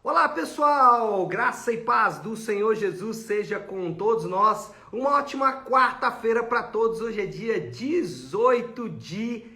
Olá pessoal, graça e paz do Senhor Jesus seja com todos nós. Uma ótima quarta-feira para todos. Hoje é dia 18 de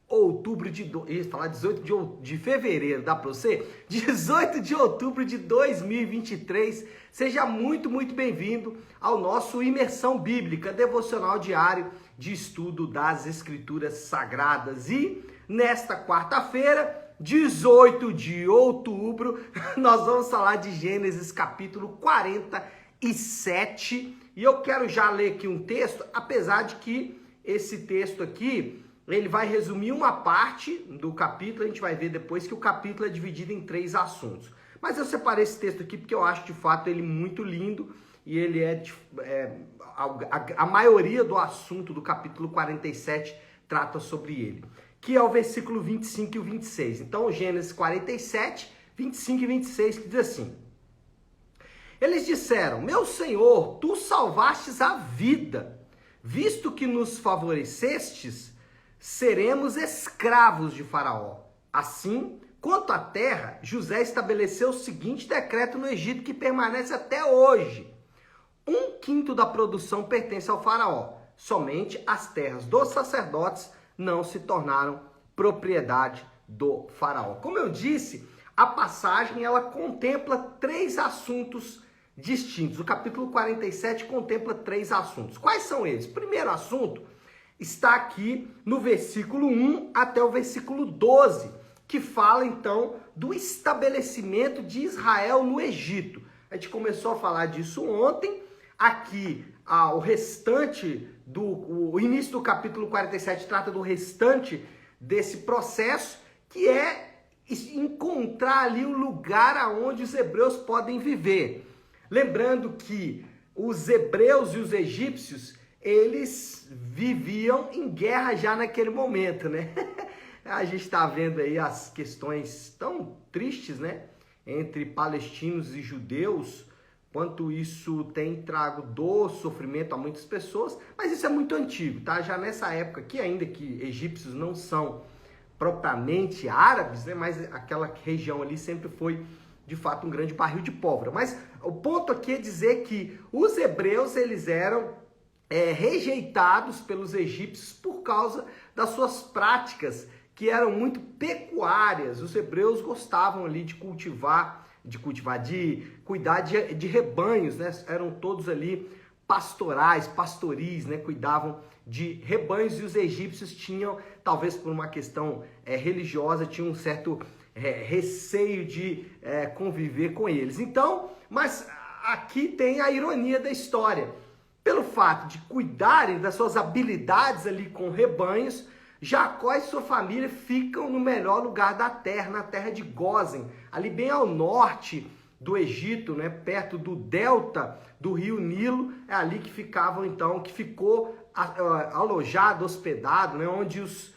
outubro de fevereiro, dá para você? 18 de outubro de 2023. Seja muito bem-vindo ao nosso Imersão Bíblica, devocional diário de estudo das Escrituras Sagradas. E nesta quarta-feira, 18 de outubro, nós vamos falar de Gênesis capítulo 47, e eu quero já ler aqui um texto, apesar de que esse texto aqui, ele vai resumir uma parte do capítulo. A gente vai ver depois que o capítulo é dividido em 3 assuntos. Mas eu separei esse texto aqui porque eu acho de fato ele muito lindo, e ele a maioria do assunto do capítulo 47 trata sobre ele, que é o versículo 25 e o 26. Então, Gênesis 47, 25 e 26, que diz assim: Eles disseram: Meu Senhor, tu salvastes a vida, visto que nos favorecestes, seremos escravos de Faraó. Assim, quanto à terra, José estabeleceu o seguinte decreto no Egito, que permanece até hoje: 1/5 da produção pertence ao Faraó. Somente as terras dos sacerdotes não se tornaram propriedade do Faraó. Como eu disse, a passagem ela contempla 3 assuntos distintos. O capítulo 47 contempla 3 assuntos. Quais são eles? O primeiro assunto está aqui no versículo 1 até o versículo 12, que fala então do estabelecimento de Israel no Egito. A gente começou a falar disso ontem. Aqui, o início do capítulo 47 trata do restante desse processo, que é encontrar ali o lugar aonde os hebreus podem viver. Lembrando que os hebreus e os egípcios, eles viviam em guerra já naquele momento, né? A gente está vendo aí as questões tão tristes, né? Entre palestinos e judeus, quanto isso tem trago dor, sofrimento a muitas pessoas, mas isso é muito antigo, tá? Já nessa época aqui, ainda que egípcios não são propriamente árabes, né? Mas aquela região ali sempre foi, de fato, um grande barril de pólvora. Mas o ponto aqui é dizer que os hebreus, eles eram rejeitados pelos egípcios por causa das suas práticas, que eram muito pecuárias. Os hebreus gostavam ali de cuidar de rebanhos, né? Eram todos ali pastoris, né? Cuidavam de rebanhos, e os egípcios tinham, talvez por uma questão religiosa, tinham um certo receio de conviver com eles. Então, mas aqui tem a ironia da história. Pelo fato de cuidarem das suas habilidades ali com rebanhos, Jacó e sua família ficam no melhor lugar da terra, na terra de Gósen, ali bem ao norte do Egito, né, perto do delta do rio Nilo. É ali que ficavam então, que ficou alojado, hospedado, né, onde os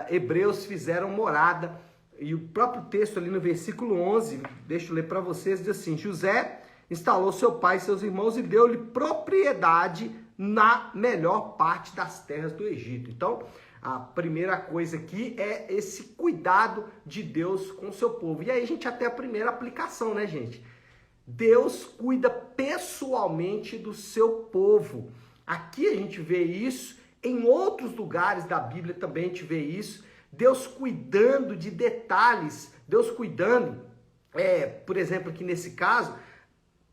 hebreus fizeram morada. E o próprio texto ali no versículo 11, deixa eu ler para vocês, diz assim: José instalou seu pai e seus irmãos e deu-lhe propriedade na melhor parte das terras do Egito. Então, a primeira coisa aqui é esse cuidado de Deus com o seu povo. E aí a gente até a primeira aplicação, né, gente? Deus cuida pessoalmente do seu povo. Aqui a gente vê isso, em outros lugares da Bíblia também a gente vê isso. Deus cuidando de detalhes, Deus cuidando, por exemplo, aqui nesse caso,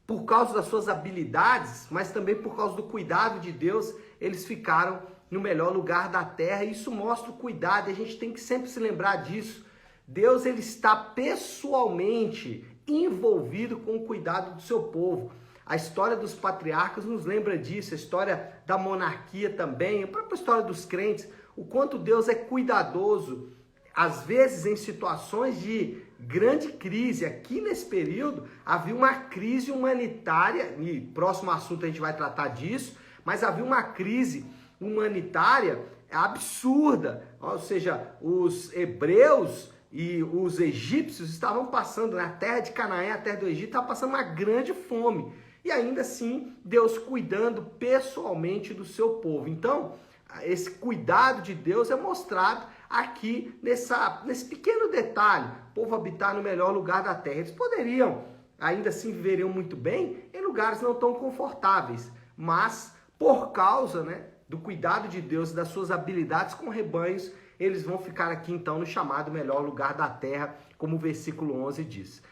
por causa das suas habilidades, mas também por causa do cuidado de Deus, eles ficaram no melhor lugar da terra. Isso mostra o cuidado, e a gente tem que sempre se lembrar disso. Deus, ele está pessoalmente envolvido com o cuidado do seu povo. A história dos patriarcas nos lembra disso, a história da monarquia também, a própria história dos crentes, o quanto Deus é cuidadoso, às vezes em situações de grande crise. Aqui nesse período havia uma crise humanitária, e próximo assunto a gente vai tratar disso, mas havia uma crise humanitária absurda, ou seja, os hebreus e os egípcios estavam passando, na terra de Canaã, a terra do Egito, estava passando uma grande fome, e ainda assim Deus cuidando pessoalmente do seu povo. Então, esse cuidado de Deus é mostrado aqui nesse pequeno detalhe: o povo habitar no melhor lugar da terra. Eles poderiam ainda assim viveriam muito bem em lugares não tão confortáveis, mas por causa, né, do cuidado de Deus e das suas habilidades com rebanhos, eles vão ficar aqui então no chamado melhor lugar da terra, como o versículo 11 diz.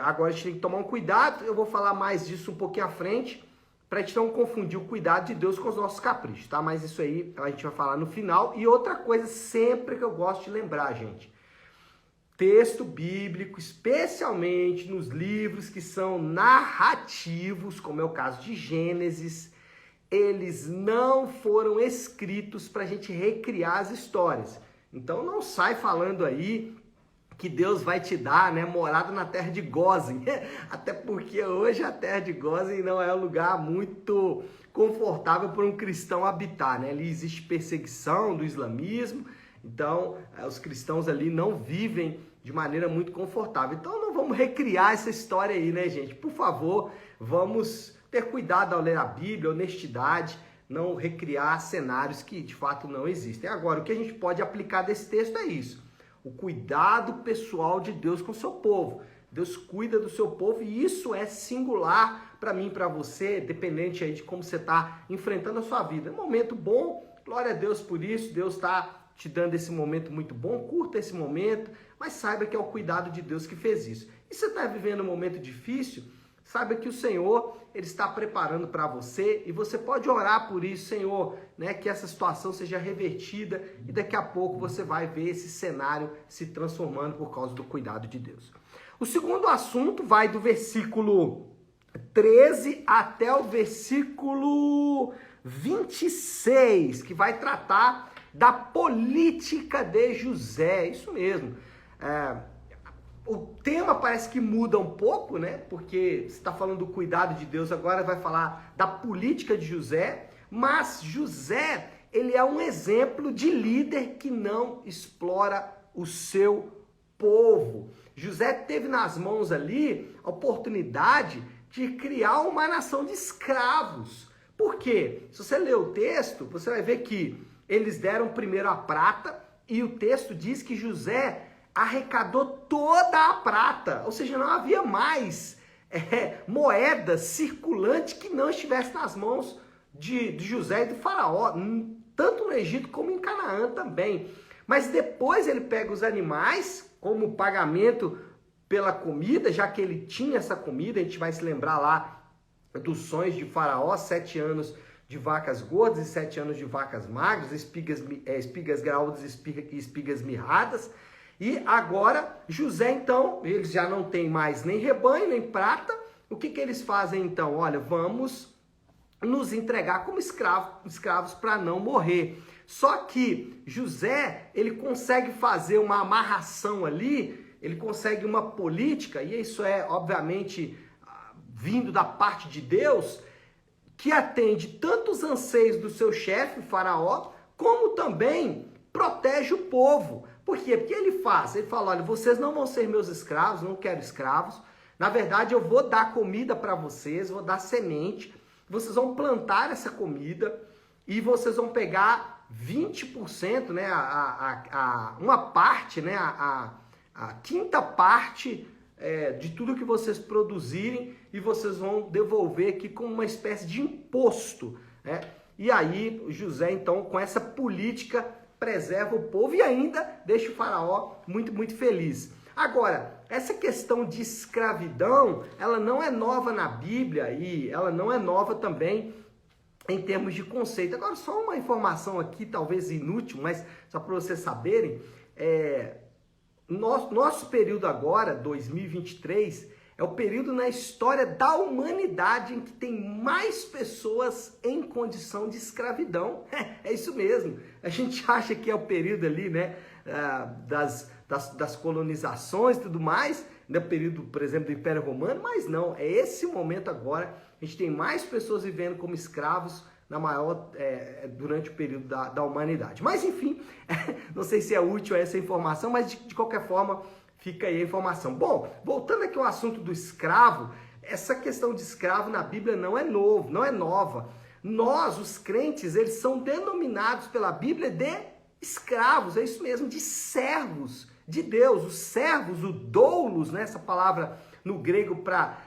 Agora a gente tem que tomar um cuidado, eu vou falar mais disso um pouquinho à frente, para a gente não confundir o cuidado de Deus com os nossos caprichos, tá? Mas isso aí a gente vai falar no final. E outra coisa sempre que eu gosto de lembrar, gente, texto bíblico, especialmente nos livros que são narrativos, como é o caso de Gênesis, eles não foram escritos para a gente recriar as histórias. Então não sai falando aí que Deus vai te dar, né, morada na terra de Gósen, até porque hoje a terra de Gósen não é um lugar muito confortável para um cristão habitar, né? Ali existe perseguição do islamismo, então os cristãos ali não vivem de maneira muito confortável. Então não vamos recriar essa história aí, né, gente? Por favor, vamos ter cuidado ao ler a Bíblia, honestidade, não recriar cenários que de fato não existem. Agora, o que a gente pode aplicar desse texto é isso: o cuidado pessoal de Deus com o seu povo. Deus cuida do seu povo e isso é singular para mim e para você, dependente aí de como você está enfrentando a sua vida. É um momento bom, glória a Deus por isso, Deus está te dando esse momento muito bom, curta esse momento, mas saiba que é o cuidado de Deus que fez isso. E se você está vivendo um momento difícil, saiba que o Senhor, Ele está preparando para você e você pode orar por isso, Senhor, né, que essa situação seja revertida e daqui a pouco você vai ver esse cenário se transformando por causa do cuidado de Deus. O segundo assunto vai do versículo 13 até o versículo 26, que vai tratar da política de José, isso mesmo. O tema parece que muda um pouco, né? Porque você está falando do cuidado de Deus, agora vai falar da política de José, mas José, ele é um exemplo de líder que não explora o seu povo. José teve nas mãos ali a oportunidade de criar uma nação de escravos. Por quê? Se você ler o texto, você vai ver que eles deram primeiro a prata e o texto diz que José arrecadou toda a prata, ou seja, não havia mais moeda circulante que não estivesse nas mãos de José e do faraó, tanto no Egito como em Canaã também. Mas depois ele pega os animais como pagamento pela comida, já que ele tinha essa comida. A gente vai se lembrar lá dos sonhos de faraó, 7 anos de vacas gordas e 7 anos de vacas magras, espigas graúdas e espigas mirradas. E agora, José, então, eles já não têm mais nem rebanho, nem prata. O que eles fazem, então? Olha, vamos nos entregar como escravos para não morrer. Só que José, ele consegue fazer uma amarração ali, ele consegue uma política, e isso é, obviamente, vindo da parte de Deus, que atende tanto os anseios do seu chefe, o faraó, como também protege o povo. Por quê? Porque ele fala, olha, vocês não vão ser meus escravos, não quero escravos. Na verdade, eu vou dar comida para vocês, vou dar semente, vocês vão plantar essa comida e vocês vão pegar 20%, né, uma parte, né, a quinta parte de tudo que vocês produzirem e vocês vão devolver aqui como uma espécie de imposto, né? E aí, José, então, com essa política, preserva o povo e ainda deixa o faraó muito, muito feliz. Agora, essa questão de escravidão, ela não é nova na Bíblia e ela não é nova também em termos de conceito. Agora, só uma informação aqui, talvez inútil, mas só para vocês saberem, nosso período agora, 2023, é o período na história da humanidade em que tem mais pessoas em condição de escravidão. É isso mesmo. A gente acha que é o período ali, né, das colonizações e tudo mais, no período, por exemplo, do Império Romano, mas não, é esse momento agora. A gente tem mais pessoas vivendo como escravos durante o período da humanidade. Mas enfim, não sei se é útil essa informação, mas de qualquer forma, fica aí a informação. Bom, voltando aqui ao assunto do escravo, essa questão de escravo na Bíblia não é nova. Nós, os crentes, eles são denominados pela Bíblia de escravos, é isso mesmo, de servos de Deus. Os servos, o doulos, né? Essa palavra no grego para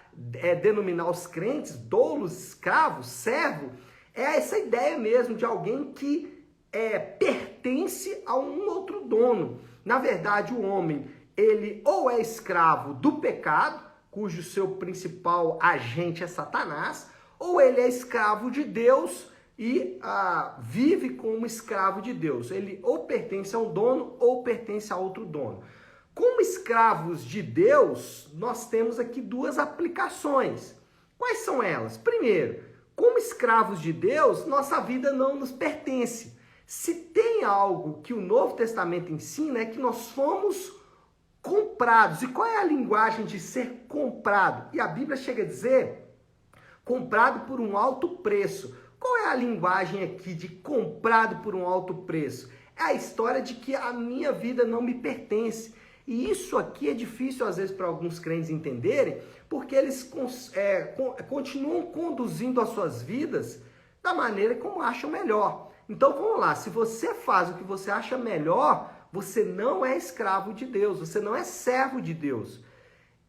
denominar os crentes, doulos, escravo, servo, é essa ideia mesmo de alguém que pertence a um outro dono. Na verdade, o homem, ele ou é escravo do pecado, cujo seu principal agente é Satanás, ou ele é escravo de Deus e vive como escravo de Deus. Ele ou pertence a um dono ou pertence a outro dono. Como escravos de Deus, nós temos aqui duas aplicações. Quais são elas? Primeiro, como escravos de Deus, nossa vida não nos pertence. Se tem algo que o Novo Testamento ensina, é que nós fomos comprados. E qual é a linguagem de ser comprado? E a Bíblia chega a dizer, comprado por um alto preço. Qual é a linguagem aqui de comprado por um alto preço? É a história de que a minha vida não me pertence. E isso aqui é difícil, às vezes, para alguns crentes entenderem, porque eles continuam conduzindo as suas vidas da maneira como acham melhor. Então, vamos lá, se você faz o que você acha melhor, você não é escravo de Deus, você não é servo de Deus.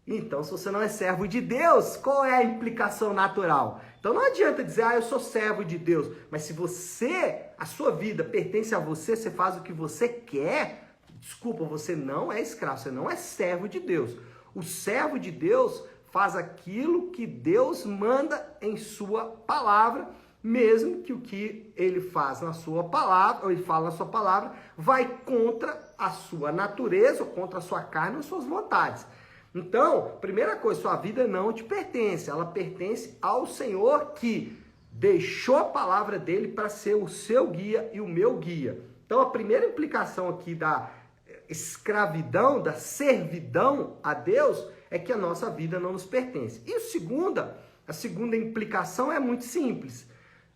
Então, se você não é servo de Deus, qual é a implicação natural? Então, não adianta dizer, eu sou servo de Deus. Mas se a sua vida pertence a você, você faz o que você quer, desculpa, você não é escravo, você não é servo de Deus. O servo de Deus faz aquilo que Deus manda em sua palavra, mesmo que o que ele faz na sua palavra, ou ele fala na sua palavra, vai contra a sua natureza, ou contra a sua carne, ou suas vontades. Então, primeira coisa, sua vida não te pertence, ela pertence ao Senhor que deixou a palavra dele para ser o seu guia e o meu guia. Então, a primeira implicação aqui da escravidão, da servidão a Deus, é que a nossa vida não nos pertence. E a segunda implicação é muito simples.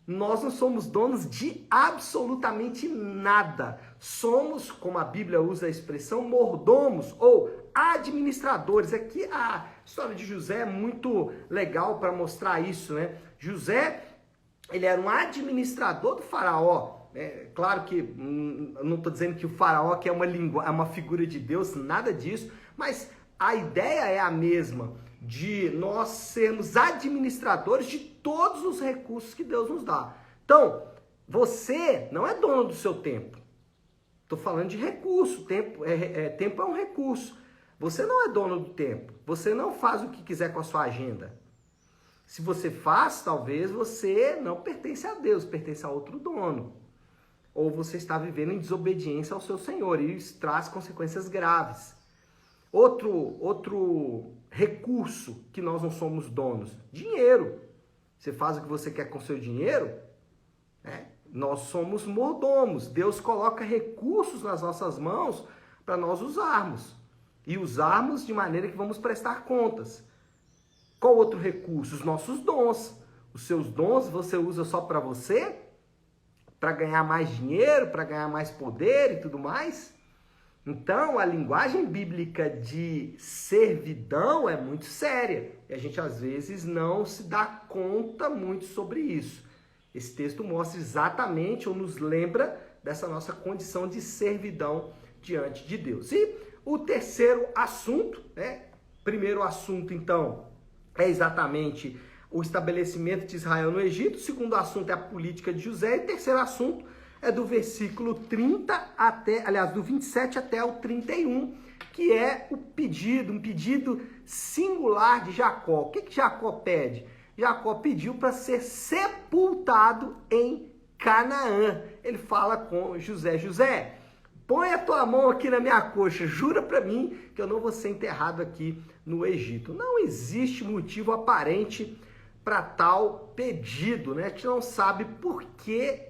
Nós não somos donos de absolutamente nada. Somos, como a Bíblia usa a expressão, mordomos ou administradores. Aqui a história de José é muito legal para mostrar isso, né? José, ele era um administrador do faraó. Claro que não estou dizendo que o faraó que é uma figura de Deus, nada disso, mas a ideia é a mesma, de nós sermos administradores de todos os recursos que Deus nos dá. Então, você não é dono do seu tempo. Estou falando de recurso. Tempo é um recurso. Você não é dono do tempo. Você não faz o que quiser com a sua agenda. Se você faz, talvez você não pertence a Deus, pertence a outro dono. Ou você está vivendo em desobediência ao seu Senhor, e isso traz consequências graves. Outro recurso que nós não somos donos, dinheiro. Você faz o que você quer com o seu dinheiro, nós somos mordomos. Deus coloca recursos nas nossas mãos para nós usarmos. E usarmos de maneira que vamos prestar contas. Qual outro recurso? Os nossos dons. Os seus dons você usa só para você? Para ganhar mais dinheiro, para ganhar mais poder e tudo mais? Então, a linguagem bíblica de servidão é muito séria. E a gente, às vezes, não se dá conta muito sobre isso. Esse texto mostra exatamente, ou nos lembra, dessa nossa condição de servidão diante de Deus. E o terceiro assunto, primeiro assunto, então, é exatamente o estabelecimento de Israel no Egito. O segundo assunto é a política de José. E o terceiro assunto é do versículo 30 do 27 até o 31, que é um pedido singular de Jacó. O que Jacó pede? Jacó pediu para ser sepultado em Canaã. Ele fala com José: José, põe a tua mão aqui na minha coxa, jura para mim que eu não vou ser enterrado aqui no Egito. Não existe motivo aparente para tal pedido, né? A gente não sabe por que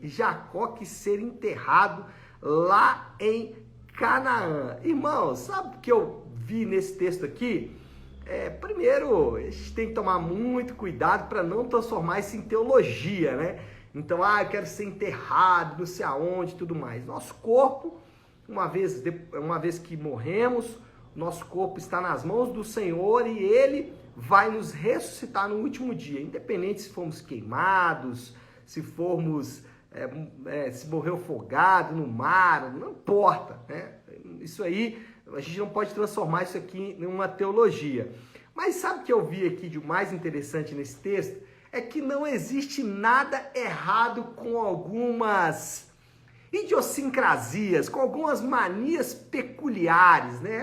Jacó quis ser enterrado lá em Canaã. Irmãos, sabe o que eu vi nesse texto aqui? Primeiro, a gente tem que tomar muito cuidado para não transformar isso em teologia, né? Então, eu quero ser enterrado, não sei aonde e tudo mais. Nosso corpo, uma vez que morremos, nosso corpo está nas mãos do Senhor e Ele vai nos ressuscitar no último dia, independente se formos queimados, se formos, se morrer afogado no mar, não importa, né? isso aí, a gente não pode transformar isso aqui em uma teologia. Mas sabe o que eu vi aqui de mais interessante nesse texto? É que não existe nada errado com algumas idiosincrasias, com algumas manias peculiares, né?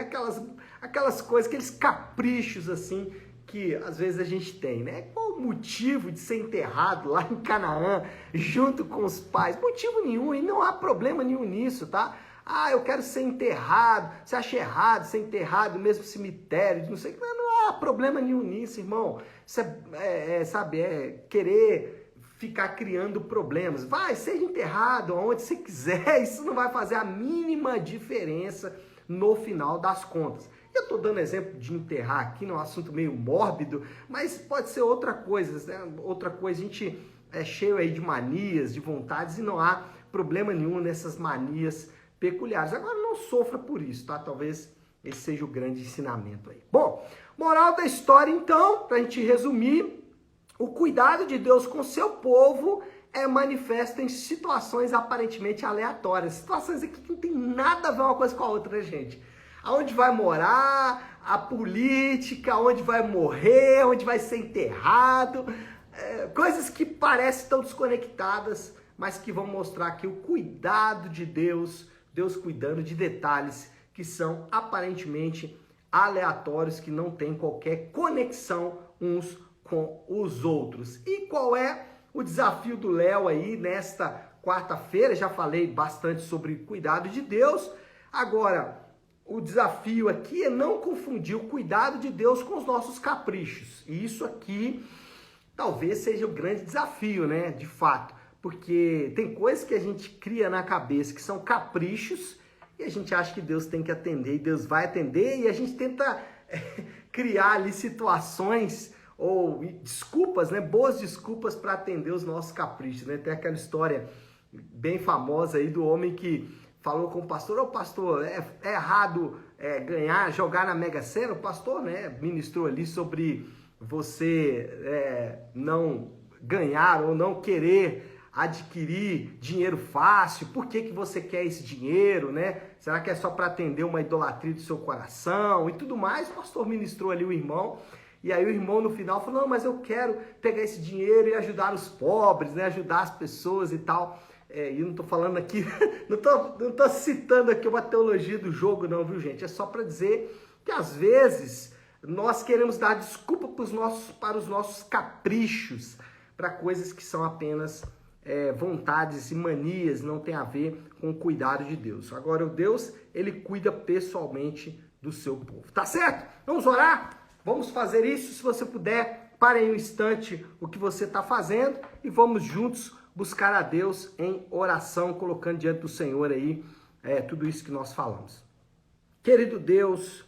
Aquelas coisas, aqueles caprichos assim que às vezes a gente tem, né? Qual o motivo de ser enterrado lá em Canaã, junto com os pais? Motivo nenhum, e não há problema nenhum nisso, tá? Ah, eu quero ser enterrado. Você acha errado ser enterrado no mesmo cemitério, não sei o que. Não há problema nenhum nisso, irmão. Isso é querer ficar criando problemas. Vai, seja enterrado aonde você quiser, isso não vai fazer a mínima diferença no final das contas. Eu estou dando exemplo de enterrar aqui, num assunto meio mórbido, mas pode ser outra coisa, né? Outra coisa, a gente é cheio aí de manias, de vontades, e não há problema nenhum nessas manias peculiares. Agora, não sofra por isso, tá? Talvez esse seja o grande ensinamento aí. Bom, moral da história, então, para a gente resumir, o cuidado de Deus com o seu povo é manifesto em situações aparentemente aleatórias. Situações aqui que não tem nada a ver uma coisa com a outra, né, gente? Aonde vai morar, a política, onde vai morrer, onde vai ser enterrado, coisas que parecem tão desconectadas, mas que vão mostrar aqui o cuidado de Deus, Deus cuidando de detalhes que são aparentemente aleatórios, que não têm qualquer conexão uns com os outros. E qual é o desafio do Léo aí nesta quarta-feira? Já falei bastante sobre cuidado de Deus. Agora, o desafio aqui é não confundir o cuidado de Deus com os nossos caprichos. E isso aqui talvez seja o grande desafio, né? De fato. Porque tem coisas que a gente cria na cabeça que são caprichos e a gente acha que Deus tem que atender e Deus vai atender, e a gente tenta criar ali situações ou desculpas, né? Boas desculpas para atender os nossos caprichos, né? Tem aquela história bem famosa aí do homem que falou com o pastor: ô pastor, é errado jogar na Mega Sena? O pastor, né, ministrou ali sobre você não ganhar ou não querer adquirir dinheiro fácil. Por que você quer esse dinheiro, né? Será que é só para atender uma idolatria do seu coração e tudo mais? O pastor ministrou ali o irmão, e aí o irmão no final falou: não, mas eu quero pegar esse dinheiro e ajudar os pobres, né? Ajudar as pessoas e tal. E eu não tô falando aqui, não tô citando aqui uma teologia do jogo não, viu, gente? É só para dizer que às vezes nós queremos dar desculpa para os nossos caprichos, para coisas que são apenas vontades e manias, não tem a ver com o cuidado de Deus. Agora, o Deus, ele cuida pessoalmente do seu povo. Tá certo? Vamos orar? Vamos fazer isso. Se você puder, pare aí um instante o que você está fazendo e vamos juntos buscar a Deus em oração, colocando diante do Senhor aí tudo isso que nós falamos. Querido Deus,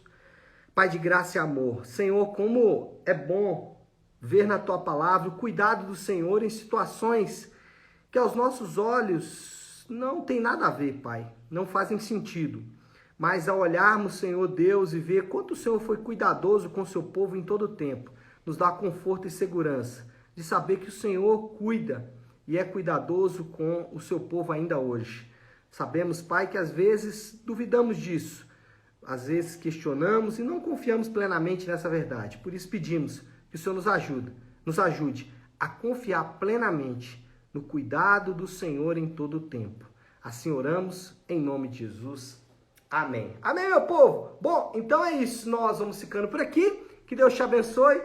Pai de graça e amor, Senhor, como é bom ver na Tua palavra o cuidado do Senhor em situações que aos nossos olhos não tem nada a ver, Pai, não fazem sentido. Mas ao olharmos, Senhor Deus, e ver quanto o Senhor foi cuidadoso com o seu povo em todo o tempo, nos dá conforto e segurança de saber que o Senhor cuida e é cuidadoso com o seu povo ainda hoje. Sabemos, Pai, que às vezes duvidamos disso, às vezes questionamos e não confiamos plenamente nessa verdade. Por isso pedimos que o Senhor nos ajude a confiar plenamente no cuidado do Senhor em todo o tempo. Assim oramos em nome de Jesus. Amém. Amém, meu povo? Bom, então é isso. Nós vamos ficando por aqui. Que Deus te abençoe.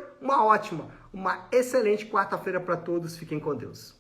Uma excelente quarta-feira para todos. Fiquem com Deus.